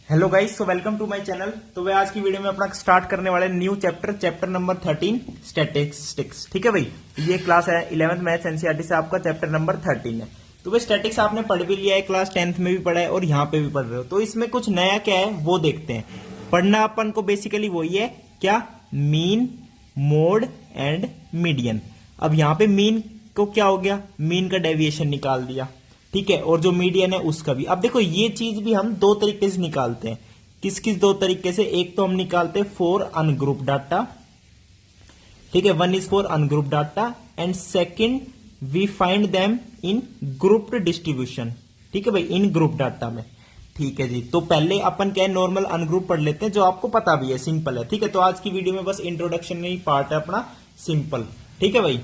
Hello guys, so welcome to my channel. तो वे आज की वीडियो में अपना स्टार्ट करने वाले न्यू चैप्टर नंबर 13 स्टैटिस्टिक्स। ठीक है भाई, ये क्लास है 11th मैथ्स एनसीईआरटी से, आपका चैप्टर नंबर 13 है। तो वे स्टैटिक्स आपने पढ़ भी लिया है, क्लास 10th में भी पढ़ा है और यहाँ पे भी पढ़ रहे हो। तो इसमें कुछ नया क्या है वो देखते हैं। पढ़ना अपन को बेसिकली वही है, क्या? Mean, mode and median. अब यहाँ पे मीन को क्या हो गया, मीन का डेविएशन निकाल दिया, ठीक है, और जो मीडियन है उसका भी। अब देखो ये चीज भी हम दो तरीके से निकालते हैं। किस किस दो तरीके से? एक तो हम निकालते हैं फॉर अनग्रुप डाटा, ठीक है, one is for ungroup data and second we find them in grouped distribution. ठीक है भाई, इन ग्रुप डाटा में। ठीक है जी, तो पहले अपन क्या है, नॉर्मल अनग्रुप पढ़ लेते हैं, जो आपको पता भी है, सिंपल है। ठीक है, तो आज की वीडियो में बस इंट्रोडक्शन में ही पार्ट है अपना, सिंपल। ठीक है भाई,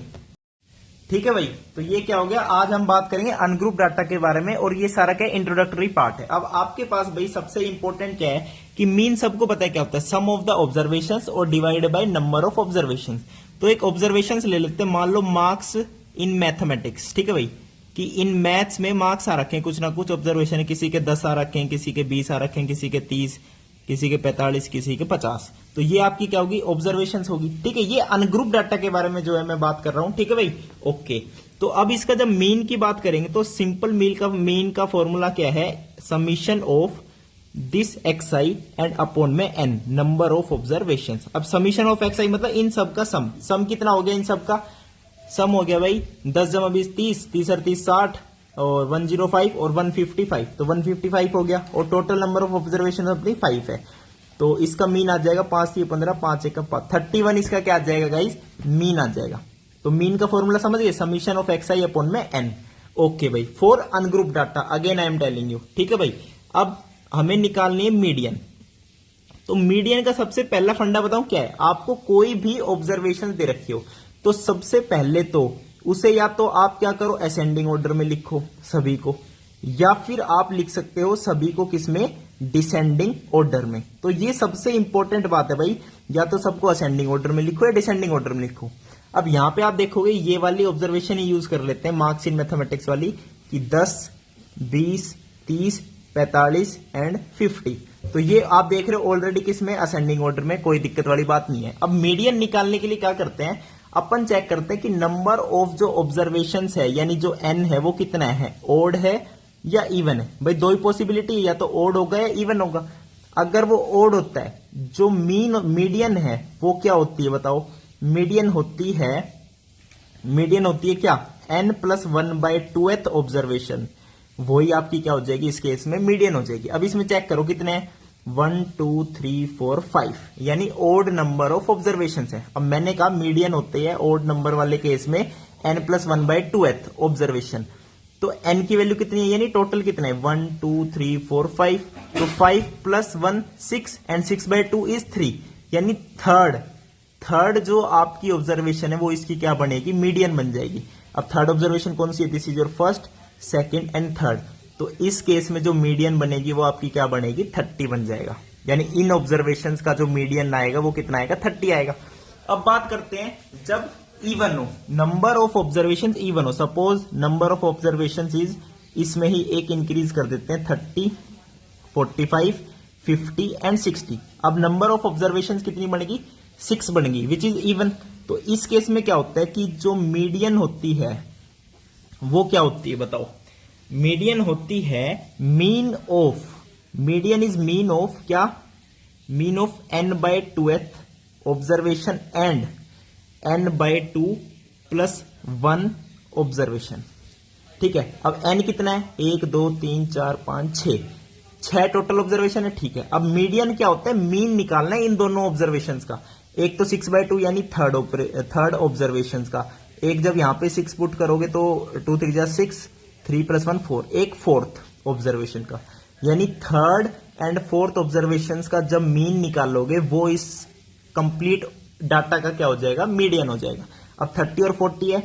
ठीक है भाई। तो ये क्या हो गया, आज हम बात करेंगे अनग्रुप डाटा के बारे में, और ये सारा क्या इंट्रोडक्टरी पार्ट है। अब आपके पास भाई सबसे इंपॉर्टेंट क्या है कि मीन सबको पता है क्या होता है, सम ऑफ द ऑब्जर्वेशंस और divided by number of observations. तो एक ऑब्जर्वेशंस ले लेते हैं, मान लो मार्क्स इन मैथमेटिक्स। ठीक है भाई, कि इन मैथ्स में मार्क्स आ रखे हैं, कुछ ना कुछ ऑब्जर्वेशन है, किसी के 10 आ रखे हैं, किसी के 20 आ रखे हैं, किसी के 30, किसी के 45, किसी के 50। तो ये आपकी क्या होगी, ऑब्जर्वेशंस होगी। ठीक है, ये अनग्रुप डाटा के बारे में जो है मैं बात कर रहा हूं। ठीक है भाई, ओके। तो अब इसका जब मीन की बात करेंगे तो सिंपल मीन का फॉर्मूला क्या है, summation of this x I and upon में एन, नंबर ऑफ ऑब्जर्वेशन। अब समीशन ऑफ एक्स आई मतलब इन सब का सम कितना हो गया, इन सब का सम हो गया भाई 10 जमा 20 30, 30 और 30 60, और 105 और 155, तो 155 हो गया। और टोटल नंबर ऑफ ऑब्जर्वेशन अपनी 5 है, तो इसका मीन आ जाएगा 5 3 15, 5 1 5, 31 इसका क्या आ जाएगा गाइस, मीन आ जाएगा। तो मीन का फॉर्मूला समझ गए, summation of x I upon में एन। ओके भाई, for ungroup data, again I am telling you. ठीक है भाई, अब हमें निकालनी है मीडियन। तो मीडियन का सबसे पहला फंडा बताऊं क्या है, आपको कोई भी ऑब्जर्वेशन दे रखी हो तो सबसे पहले तो उसे या तो आप क्या करो, असेंडिंग ऑर्डर में लिखो सभी को, या फिर आप लिख सकते हो सभी को किसमें, डिसेंडिंग ऑर्डर में। तो ये सबसे इंपॉर्टेंट बात है भाई, या तो सबको असेंडिंग ऑर्डर में लिखो या डिसेंडिंग ऑर्डर में लिखो। अब यहां पे आप देखोगे ये वाली ऑब्जर्वेशन ही यूज कर लेते हैं, मार्क्स इन मैथमेटिक्स वाली, कि 10 20 30 45 एंड 50। तो ये आप देख रहे हो ऑलरेडी किसमें, असेंडिंग ऑर्डर में, कोई दिक्कत वाली बात नहीं है। अब मीडियन निकालने के लिए क्या करते हैं, अपन चेक करते हैं कि नंबर ऑफ जो ऑब्जर्वेशंस है, यानी जो एन है वो कितना है, ओड है या इवन है। भाई दो ही पॉसिबिलिटी है, या तो ओड होगा या इवन होगा। अगर वो ओड होता है, जो मीडियन है वो क्या होती है बताओ, मीडियन होती है क्या, एन प्लस 1/2th ऑब्जर्वेशन। वही आपकी क्या हो जाएगी, इस केस में मीडियन हो जाएगी। अब इसमें चेक करो कितने हैं, 1 2 3 4 5, यानी ओड नंबर ऑफ ऑब्जर्वेशन है। अब मैंने कहा मीडियन होते हैं ओड नंबर वाले केस में n प्लस 1/2th ऑब्जर्वेशन। तो n की वैल्यू कितनी है, यानी टोटल कितने हैं, 1 2 3 4 5। तो 5 प्लस 1 6 एंड 6/2 इज 3, यानी थर्ड जो आपकी ऑब्जर्वेशन है वो इसकी क्या बनेगी, मीडियन बन जाएगी। अब थर्ड ऑब्जर्वेशन कौन सी है, this is your first, second and third. तो इस केस में जो मीडियन बनेगी वो आपकी क्या बनेगी, 30 बन जाएगा। यानी इन ऑब्जर्वेशंस का जो मीडियन आएगा वो कितना आएगा, 30 आएगा। अब बात करते हैं जब इवन हो, नंबर ऑफ ऑब्जर्वेशंस इवन हो। Suppose number of observations is, इसमें ही एक इंक्रीज कर देते हैं, 30 45 50 एंड 60। अब नंबर ऑफ ऑब्जर्वेशंस कितनी बनेगी, 6 बनेगी, विच इज इवन। तो इस केस में क्या होता है कि जो मीडियन होती है वो क्या होती है बताओ, मीडियन होती है mean of, median is mean of क्या, mean of n/2th observation and n/2 plus 1 observation. ठीक है, अब n कितना है, 1 2 3 4 5 6 टोटल ऑब्जर्वेशन है। ठीक है, अब मीडियन क्या होता है, मीन निकालना है इन दोनों ऑब्जर्वेशन का। एक तो 6/2 यानी थर्ड ऑब्जर्वेशन का, एक जब यहां पे 6 पुट करोगे तो 2 3 जा 6, 3 + 1 4, एक फोर्थ ऑब्जर्वेशन का, यानी थर्ड एंड फोर्थ ऑब्जर्वेशन का जब मीन निकालोगे वो इस कंप्लीट डाटा का क्या हो जाएगा, मीडियन हो जाएगा। अब 30 और 40 है,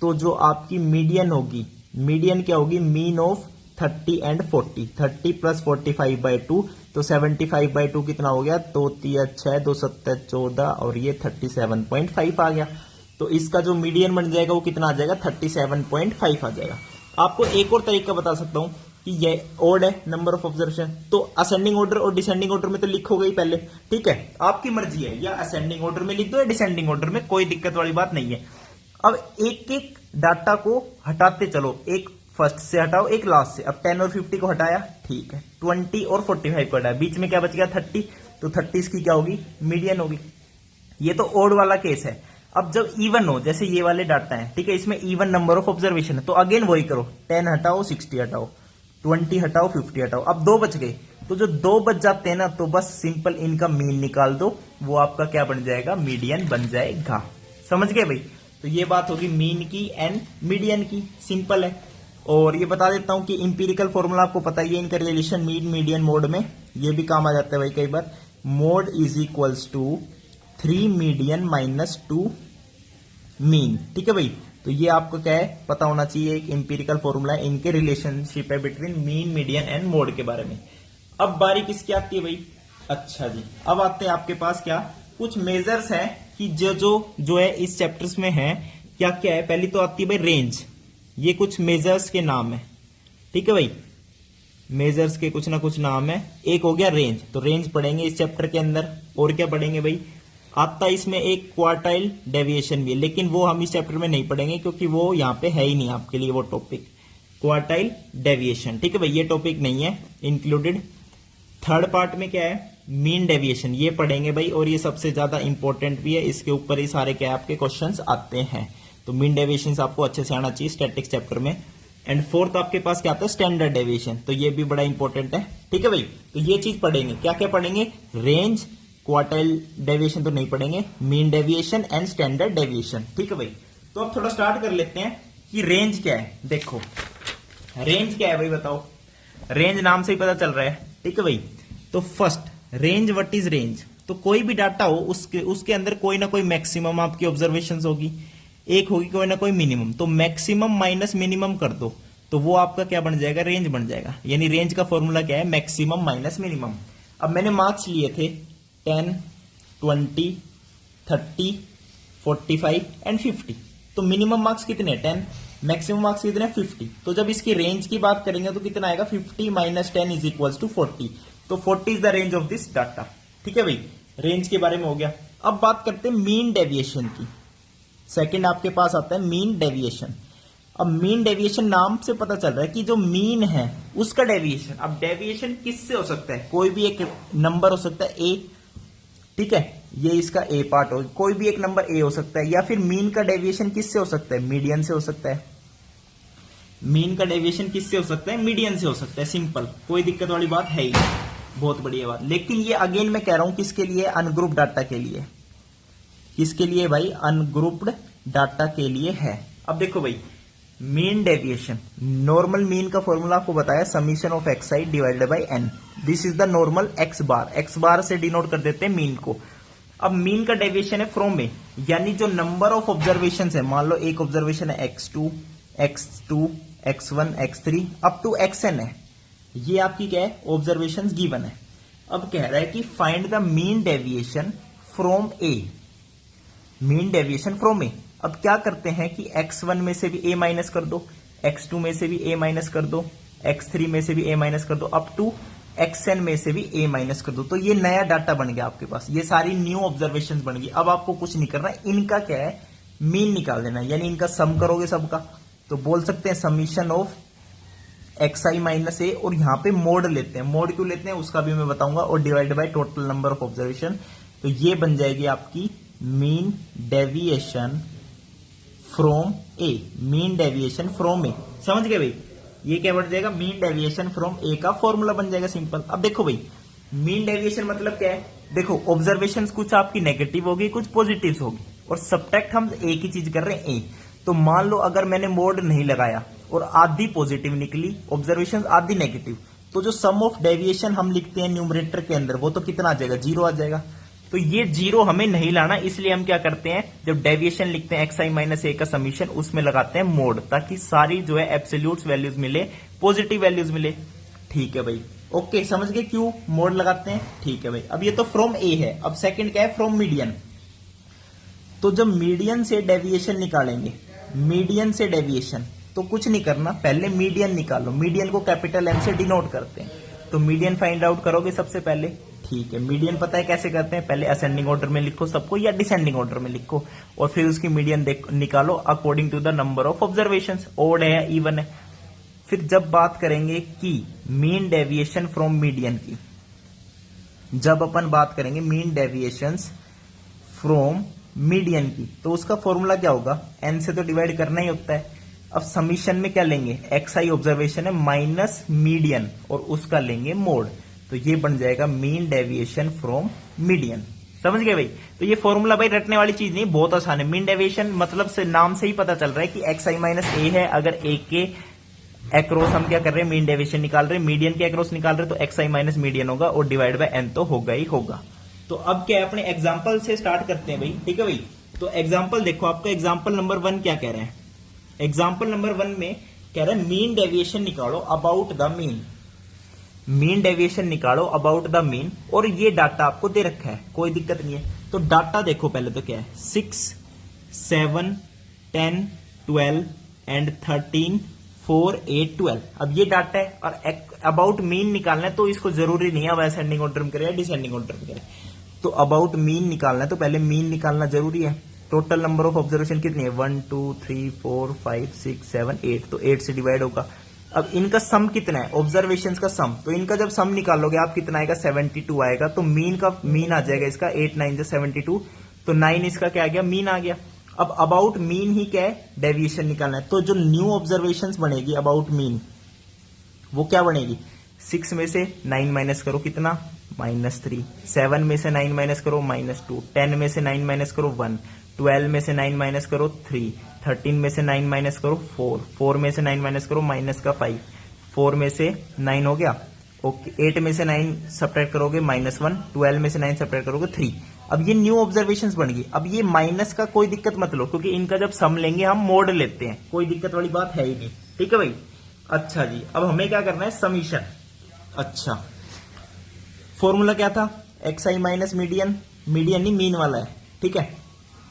तो जो आपकी मीडियन होगी, मीडियन क्या होगी, मीन ऑफ 30 एंड 40, 30 प्लस 45/2, तो 75/2 कितना हो गया, 2 3 6 2 7 14, और ये 37.5 आ गया। तो इसका जो मीडियन बन जाएगा वो कितना आ जाएगा, 37.5 आ जाएगा। आपको एक और तरीका बता सकता हूं, कि ये ओड है नंबर ऑफ ऑब्जर्वेशन, तो असेंडिंग ऑर्डर और डिसेंडिंग ऑर्डर में तो लिखोगे ही पहले, ठीक है। आपकी मर्जी है, या असेंडिंग ऑर्डर में लिख दो या डिसेंडिंग ऑर्डर में, कोई दिक्कत वाली बात नहीं है। अब एक एक डाटा को हटाते चलो, एक फर्स्ट से हटाओ एक लास्ट से। अब 10 और 50 को हटाया, ठीक है। 20 और 45 को हटाया, बीच में क्या बच गया 30, तो 30 की क्या होगी, मीडियन होगी। ये तो ओड वाला केस है। अब जब इवन हो, जैसे ये वाले डाटा है, ठीक है, इसमें इवन नंबर ऑफ ऑब्जर्वेशन है, तो अगेन वही करो, 10 हटाओ 60 हटाओ 20 हटाओ 50 हटाओ। अब 2 बच गए, तो जो 2 बच जाते हैं ना, तो बस सिंपल इनका मीन निकाल दो, वो आपका क्या बन जाएगा, मीडियन बन जाएगा। समझ गए भाई। तो ये बात होगी मीन की एंड मीडियन की, सिंपल है। और ये बता देता हूं कि इंपीरिकल फॉर्मूला आपको पता ही है इनका, रिलेशन मीन मीडियन मोड में ये भी काम आ जाता है भाई कई बार। Mode is equals to 3 median minus 2 mean, ठीक है भाई। तो ये आपको क्या है पता होना चाहिए, एक इंपीरिकल फॉर्मूला है, इनके रिलेशनशिप है between mean median and mode के बारे में। अब बारी किसकी आती है भाई, अच्छा जी, अब आते हैं आपके पास क्या कुछ मेजर्स हैं कि जो है इस चैप्टर्स में है, क्या क्या है। पहली तो आती है भाई रेंज, ये कुछ मेजर्स के नाम है, ठीक है भाई, मेजर्स के कुछ ना कुछ नाम है। एक हो गया रेंज, तो रेंज पढ़ेंगे इस चैप्टर के अंदर। और क्या पढ़ेंगे भाई, आता इसमें एक क्वार्टाइल डेविएशन भी है, लेकिन वो हम इस चैप्टर में नहीं पढ़ेंगे क्योंकि वो यहाँ पे है ही नहीं आपके लिए वो टॉपिक, क्वार्टाइल डेविएशन, ठीक है भाई, ये टॉपिक नहीं है इंक्लूडेड। थर्ड पार्ट में क्या है, मीन डेविएशन, ये पढ़ेंगे भाई, और ये सबसे ज्यादा इंपॉर्टेंट भी है, इसके ऊपर ही सारे क्या आपके क्वेश्चंस आते हैं। तो मीन डेविएशन आपको अच्छे से आना चाहिए स्टैटिक्स चैप्टर में। एंड फोर्थ आपके पास क्या आता है, स्टैंडर्ड डेविएशन, तो ये भी बड़ा इंपॉर्टेंट है, ठीक है भाई। तो ये चीज पढ़ेंगे, क्या क्या पढ़ेंगे, रेंज, क्वार्टाइल डेविएशन तो नहीं पढ़ेंगे, mean deviation and standard deviation, ठीक है भाई। तो अब थोड़ा स्टार्ट कर लेते हैं कि रेंज क्या है। देखो रेंज क्या है भाई, बताओ, रेंज नाम से ही पता चल रहा है, ठीक है भाई। तो first range, what is range, तो कोई भी डाटा हो उसके अंदर कोई ना कोई मैक्सिमम आपकी ऑब्जर्वेशंस होगी, एक होगी कोई ना कोई मिनिमम, तो मैक्सिमम माइनस मिनिमम कर दो तो वो आपका क्या बन जाएगा, रेंज बन जाएगा। यानी रेंज का फॉर्मूला क्या है, मैक्सिमम माइनस मिनिमम। अब मैंने मार्क्स लिए थे 10, 20, 30, 45 एंड 50, तो मिनिमम मार्क्स कितने 10, मैक्सिमम मार्क्स कितने 50। तो जब इसकी रेंज की बात करेंगे तो कितना आएगा, 50 माइनस 10 इज इक्वल्स टू 40, तो 40 is the range of this data, ठीक है भाई। रेंज के बारे में हो गया। अब बात करते हैं मीन डेविएशन की। सेकंड आपके पास आता है मीन डेविएशन। अब मीन डेविएशन नाम से पता चल रहा है कि जो मीन है उसका डेविएशन। अब डेविएशन किससे हो सकता है, कोई भी एक नंबर हो सकता है ए, ठीक है, ये इसका ए पार्ट हो, कोई भी एक नंबर ए हो सकता है, या फिर मीन का डेविएशन किससे हो सकता है, मीडियन से हो सकता है। मीन का डेविएशन किससे हो सकता है, मीडियन से हो सकता है, सिंपल, कोई दिक्कत वाली बात है ही, बहुत बढ़िया बात। लेकिन ये अगेन मैं कह रहा हूं किसके लिए, अनग्रुप्ड डाटा के लिए। किसके लिए भाई, अनग्रुप्ड डाटा के लिए है। अब देखो भाई, मीन डेविएशन, नॉर्मल मीन का फॉर्मूला आपको बताया, summation of x i divided by n, this is the normal x bar, x bar से डिनोट कर देते हैं मीन को। अब मीन का डेविएशन है फ्रॉम ए, यानी जो नंबर ऑफ ऑब्जर्वेशन है, मान लो एक ऑब्जर्वेशन है x2, x1, x3 up to xn है, ये आपकी क्या है, ऑब्जर्वेशन गिवन है। अब कह रहा है कि find the mean deviation from A, mean deviation from A. अब क्या करते हैं कि x1 में से भी a माइनस कर दो, x2 में से भी a माइनस कर दो, x3 में से भी a माइनस कर दो, अप टू xn में से भी a माइनस कर दो, तो ये नया डाटा बन गया आपके पास, ये सारी न्यू ऑब्जर्वेशंस बन गई। अब आपको कुछ नहीं करना, इनका क्या है, मीन निकाल देना, यानी इनका सम करोगे सबका, तो बोल सकते हैं समीशन ऑफ xi माइनस ए, और यहां पे मोड लेते हैं, मोड क्यों लेते हैं उसका भी मैं बताऊंगा, और divide by total number of observation, तो ये बन जाएगी आपकी mean deviation from A, mean deviation from A, समझ गए भाई। ये क्या बन जाएगा, मीन डेविएशन फ्रॉम ए का फॉर्मूला बन जाएगा, सिंपल। अब देखो भाई, मीन डेविएशन मतलब क्या है, देखो ऑब्जर्वेशन कुछ आपकी नेगेटिव होगी, कुछ पॉजिटिव होगी, और सब्ट्रैक्ट हम एक ही चीज कर रहे हैं ए। तो मान लो अगर मैंने मोड नहीं लगाया और आधी पॉजिटिव निकली ऑब्जर्वेशन, आधी नेगेटिव, तो जो सम ऑफ डेविएशन हम लिखते हैं न्यूमरेटर के अंदर, वो तो कितना आ जाएगा, 0 आ जाएगा। तो ये 0 हमें नहीं लाना, इसलिए हम क्या करते हैं, जब डेविएशन लिखते हैं xi माइनस ए का समीशन, उसमें लगाते हैं मोड, ताकि सारी जो है एब्सोल्यूट वैल्यूज मिले, पॉजिटिव वैल्यूज मिले, ठीक है भाई। ओके, समझ गए क्यों मोड लगाते हैं, ठीक है भाई। अब ये तो फ्रॉम ए है। अब सेकंड क्या है, फ्रॉम मीडियन। तो जब मीडियन से डेविएशन निकालेंगे, मीडियन से डेविएशन, तो कुछ नहीं करना, पहले मीडियन निकालो। मीडियन को कैपिटल एम से डिनोट करते हैं, तो मीडियन फाइंड आउट करोगे सबसे पहले। ठीक है, मीडियन पता है कैसे करते हैं, पहले असेंडिंग ऑर्डर में लिखो सबको या डिसेंडिंग ऑर्डर में लिखो, और फिर उसकी मीडियन निकालो according to the number of observations, odd है या इवन है। फिर जब बात करेंगे कि मीन डेविएशन फ्रॉम मीडियन की, जब अपन बात करेंगे मीन डेविएशंस फ्रॉम मीडियन की, तो उसका फॉर्मूला क्या होगा, एन से तो डिवाइड करना ही होता है। अब समीशन में क्या लेंगे, एक्स आई ऑब्जर्वेशन है माइनस मीडियन और उसका लेंगे मोड, तो ये बन जाएगा मीन डेविएशन फ्रॉम मीडियन। समझ गए भाई। तो ये फॉर्मूला भाई रटने वाली चीज नहीं, बहुत आसान है। मीन डेविएशन मतलब से नाम से ही पता चल रहा है कि एक्स आई माइनस ए है, अगर ए के एक्रॉस हम क्या कर रहे हैं, मीन डेविएशन निकाल रहे हैं, मीडियन के एक्रॉस निकाल रहे हैं, तो एक्स आई माइनस मीडियन होगा और डिवाइड बाय एन तो होगा ही होगा। तो अब क्या है, अपने एग्जाम्पल से स्टार्ट करते हैं भाई, ठीक है भाई। तो एग्जाम्पल देखो, आपका एग्जाम्पल नंबर 1 क्या कह रहे हैं, एग्जाम्पल नंबर 1 में कह रहे हैं मीन डेविएशन निकालो about the mean, mean deviation निकालो अबाउट द मीन, और ये डाटा आपको दे रखा है, कोई दिक्कत नहीं है। तो डाटा देखो पहले तो क्या है, 6, 7, 10, 12 एंड 13, 4, 8, 12। अब ये डाटा है और अबाउट मीन निकालना है, तो इसको जरूरी नहीं है अब असेंडिंग ऑर्डर में करें या डिसेंडिंग ऑर्डर में करें। तो अबाउट मीन निकालना है तो पहले मीन निकालना जरूरी है। टोटल नंबर ऑफ ऑब्जर्वेशन कितनी है, 1, 2, 3, 4, 5, 6, 7, 8, तो 8 से डिवाइड होगा। अब इनका सम कितना है, ऑब्जर्वेशन का सम, तो इनका जब सम निकालोगे आप कितना आएगा, 72 आएगा। तो मीन का मीन आ जाएगा इसका 8 9 72, तो 9 इसका क्या आ गया, मीन आ गया। अब अबाउट मीन ही क्या है, डेविएशन निकालना है। तो जो न्यू ऑब्जर्वेशन बनेगी अबाउट मीन, वो क्या बनेगी, 6 में से 9 माइनस करो कितना, -3, 7 में से 9 माइनस करो -2, 10 में से 9 माइनस करो 1, 12 में से 9 माइनस करो 3, 13 में से 9 माइनस करो 4, 4 में से 9 माइनस करो -5, 4 में से 9 हो गया, ओके। 8 में से 9 सब्ट्रैक्ट करोगे -1, 12 में से 9 सब्ट्रैक्ट करोगे 3। अब ये न्यू ऑब्जर्वेशंस बन गई। अब ये माइनस का कोई दिक्कत मत लो, क्योंकि इनका जब सम लेंगे हम मोड लेते हैं, कोई दिक्कत वाली बात है ही नहीं, ठीक है भाई। अच्छा जी, अब हमें क्या करना है, समीशन। अच्छा, फॉर्मूला क्या था, एक्स आई माइनस मीडियन, मीडियन नहीं मीन वाला है, ठीक है,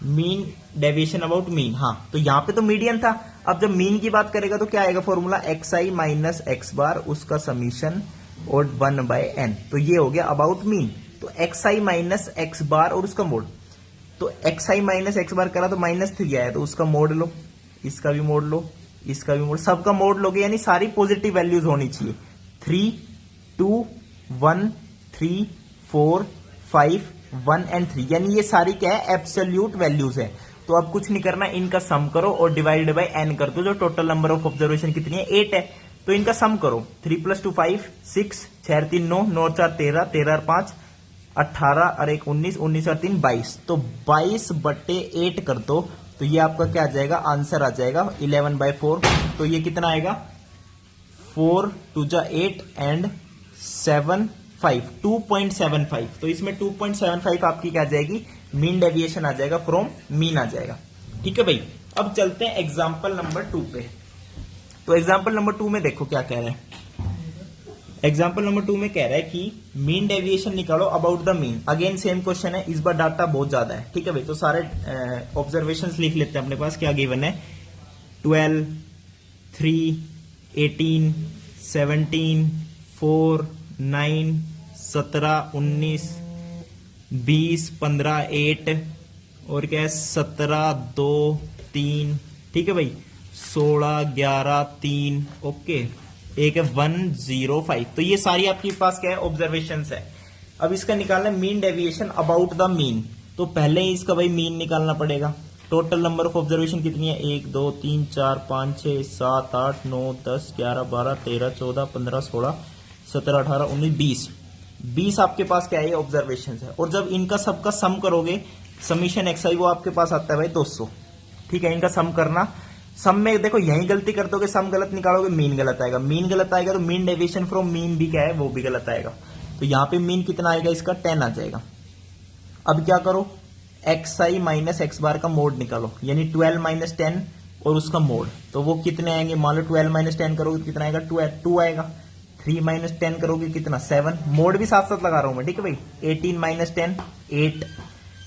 मीन डेविएशन अबाउट मीन। हाँ, तो यहां पे तो मीडियन था, अब जब मीन की बात करेगा तो क्या आएगा फॉर्मूला, एक्स आई माइनस एक्स बार उसका समीशन और 1/n, तो ये हो गया अबाउट मीन। तो एक्स आई माइनस एक्स बार और उसका मोड, तो एक्स आई माइनस एक्स बार करा तो -3 आया, तो उसका मोड लो, इसका भी मोड लो, इसका भी मोड, सबका मोड लोगे, यानी सारी पॉजिटिव वैल्यूज होनी चाहिए। 3, 2, 1, 3, 4, 5, 1 एंड 3, यानी ये सारी क्या है, एब्सोल्यूट वैल्यूज है। तो अब कुछ नहीं करना, इनका सम करो और डिवाइडेड बाय n कर दो, जो टोटल नंबर ऑफ ऑब्जर्वेशन कितनी है, 8 है, तो इनका सम करो। 3 + 2 5, 6, 6 3 9, 9 4 13, 13 5 18 और 1 19, 19 और 3 22, तो 22/8 कर दो, तो ये आपका क्या आ जाएगा, आंसर आ जाएगा 11/4। तो ये कितना आएगा, 4 2 8 एंड 7 5, 2.75। तो इसमें 2.75 आपकी क्या आ जाएगी, मीन डेविएशन आ जाएगा, फ्रॉम मीन आ जाएगा, ठीक है भाई। अब चलते हैं एग्जाम्पल नंबर 2 पे। तो एग्जाम्पल नंबर 2 में देखो क्या कह रहा है, एग्जाम्पल नंबर 2 में कह रहा है कि मीन डेविएशन निकालो about the mean. Again same question है, इस बार डाटा बहुत ज्यादा है, ठीक है भाई। तो सारे ऑब्जर्वेशंस लिख लेते हैं अपने पास, क्या गिवन है, 12, 3, 18, 17, 4, 9, 17, 19, 20, 15, 8 और क्या है 17, 2, 3, ठीक है भाई, 16, 11, 3, ओके, एक है 105। तो ये सारी आपके पास क्या है, ऑब्जर्वेशंस है। अब इसका निकालना है mean deviation about the mean, तो पहले ही इसका भाई मीन निकालना पड़ेगा। टोटल नंबर ऑफ ऑब्जर्वेशन कितनी है, 1 2 3 4 5 6 7 8 9 10 11 12 13 14 15 16 17 18 19 20 आपके पास क्या है, ऑब्जर्वेशन है। और जब इनका सबका सम करोगे, समीशन एक्स आई, वो आपके पास आता है भाई 200, ठीक है। इनका सम करना, सम में देखो यही गलती कर दोगे, सम गलत निकालोगे, मीन गलत आएगा, मीन गलत आएगा तो मीन डेविएशन फ्रॉम मीन भी क्या है, वो भी गलत आएगा। तो यहां पे मीन कितना आएगा, इसका 10 आ जाएगा। अब क्या करो, एक्स आई माइनस एक्स बार का मोड निकालो, यानी 12 - 10 और उसका मोड, तो वो कितने आएंगे, मान लो 12 - 10 करोगे कितना आएगा, 2 आएगा। 3 - 10 करोगे कितना, 7, मोड भी साथ साथ लगा रहा हूं मैं, ठीक है भाई। 18 - 10 8,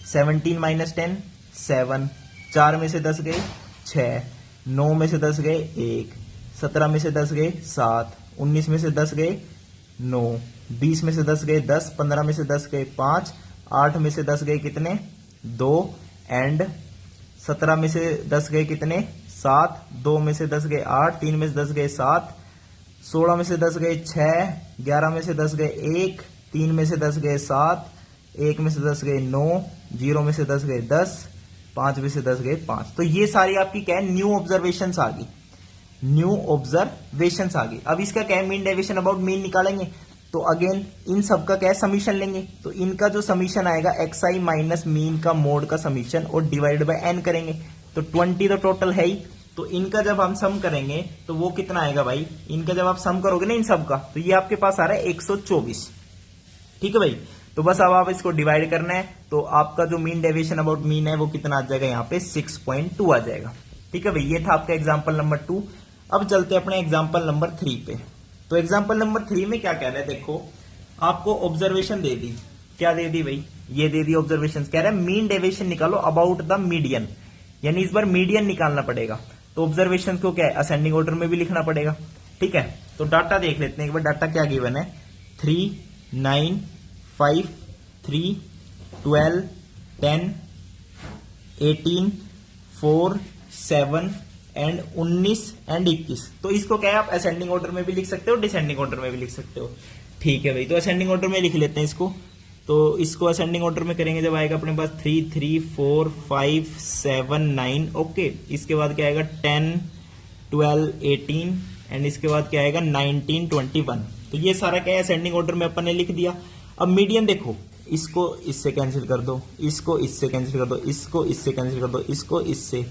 17 - 10 7, 4 में से 10 गए 6, 9 में से 10 गए 1, 17 में से 10 गए 7, 19 में से 10 गए 9, 20 में से 10 गए 10, 15 में से 10 गए 5, 8 में से 10 गए कितने 2, एंड 17 में से 10 गए कितने 7, 2 में से 10 गए 8, 3 में से 10 गए 7, 16 में से 10 गए 6, 11 में से 10 गए 1, 3 में से 10 गए 7, 1 में से 10 गए 9, 0 में से 10 गए 10, 5 में से 10 गए 5। तो ये सारी आपकी क्या है, न्यू ऑब्जर्वेशंस आ गई, न्यू ऑब्जर्वेशंस आ गई। अब इसका क्या है, मीन डेविएशन अबाउट मीन निकालेंगे। तो अगेन इन सब का क्या है, समीशन लेंगे। तो इनका जो समीशन आएगा xi माइनस मीन का मोड का समीशन और डिवाइड बाय n करेंगे। तो 20 तो टोटल है ही, तो इनका जब हम सम करेंगे तो वो कितना आएगा भाई, इनका जब आप सम करोगे ना इन सब का, तो ये आपके पास आ रहा है 124। ठीक है भाई, तो बस अब आप इसको डिवाइड करना है, तो आपका जो मीन डेविएशन अबाउट मीन है वो कितना आ जाएगा, यहाँ पे 6.2 आ जाएगा। ठीक है भाई, ये था आपका एग्जाम्पल नंबर 2। अब चलते हैं अपने एग्जाम्पल नंबर 3 पे। तो एग्जाम्पल नंबर 3 में क्या कह रहा है, देखो आपको ऑब्जर्वेशन दे दी, क्या दे दी भाई, ये दे दी ऑब्जर्वेशन। कह रहा है मीन डेविएशन निकालो अबाउट द मीडियन, यानी इस बार मीडियन निकालना पड़ेगा। तो ऑब्जर्वेशन को क्या है, असेंडिंग ऑर्डर में भी लिखना पड़ेगा। ठीक है, तो डाटा देख लेते हैं एक बार, डाटा क्या गिवन है, 3, 9, 5, 3, 12, 10, 18, 4, 7 एंड 19 एंड 21। तो इसको क्या है, आप असेंडिंग ऑर्डर में भी लिख सकते हो, डिसेंडिंग ऑर्डर में भी लिख सकते हो। ठीक है भाई, तो असेंडिंग ऑर्डर में लिख लेते हैं इसको। तो इसको असेंडिंग ऑर्डर में करेंगे जब आएगा अपने पास 3, 3, 4, 5, 7, 9। ओके, इसके बाद क्या आएगा 10, 12, 18 एंड इसके बाद क्या आएगा 19, 21। तो ये सारा क्या है, असेंडिंग ऑर्डर में अपन ने लिख दिया। अब मीडियन देखो, इसको इससे कैंसिल कर दो, इसको इससे कैंसिल कर दो, इसको इससे कैंसिल कर दो, इसको इससे।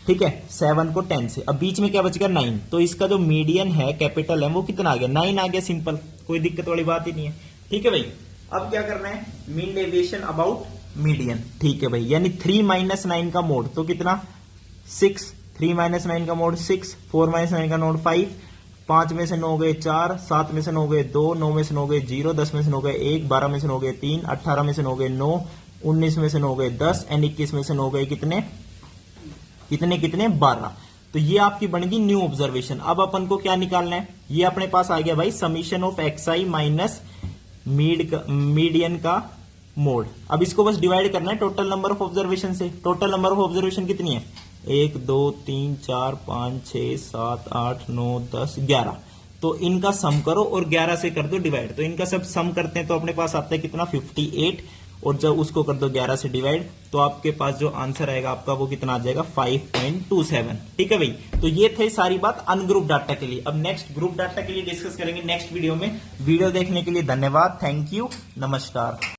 ठीक है, 7 को 10 से, अब बीच में क्या बचेगा 9। तो इसका जो मीडियन है कैपिटल है वो कितना आ गया, 9 आ गया, सिंपल, कोई दिक्कत वाली बात ही नहीं है। ठीक है भाई, अब क्या करना है, मीन डेविएशन अबाउट मीडियन। ठीक है भाई, यानी 3 माइनस 9 का मोड तो कितना 6, 3 माइनस 9 का मोड 6, 4 माइनस 9 का मोड 5, 5 में से 9 गए 4, 7 में से 9 गए 2, 9 में से 9 गए 0, 10 में से 9 गए 1, 12 में से 9 गए 3, 18 में से 9 गए 9, 19 में से 9 गए 10 एंड 21 में से 9 गए कितने, कितने कितने 12। तो ये आपकी बनेगी न्यू ऑब्जर्वेशन। अब अपन को क्या निकालना है, ये अपने पास आ गया भाई summation of xi minus median का मोड। अब इसको बस डिवाइड करना है टोटल नंबर ऑफ ऑब्जर्वेशन से। टोटल नंबर ऑफ ऑब्जर्वेशन कितनी है, 1, 2, 3, 4, 5, 6, 7, 8, 9, 10, 11। तो इनका सम करो और 11 से कर दो डिवाइड। तो इनका सब सम करते हैं तो अपने पास आता है कितना 58, और जब उसको कर दो 11 से डिवाइड तो आपके पास जो आंसर आएगा आपका वो कितना आ जाएगा 5.27। ठीक है भाई, तो ये थे सारी बात अनग्रुप डाटा के लिए। अब नेक्स्ट ग्रुप डाटा के लिए डिस्कस करेंगे नेक्स्ट वीडियो में। वीडियो देखने के लिए धन्यवाद, थैंक यू, नमस्कार।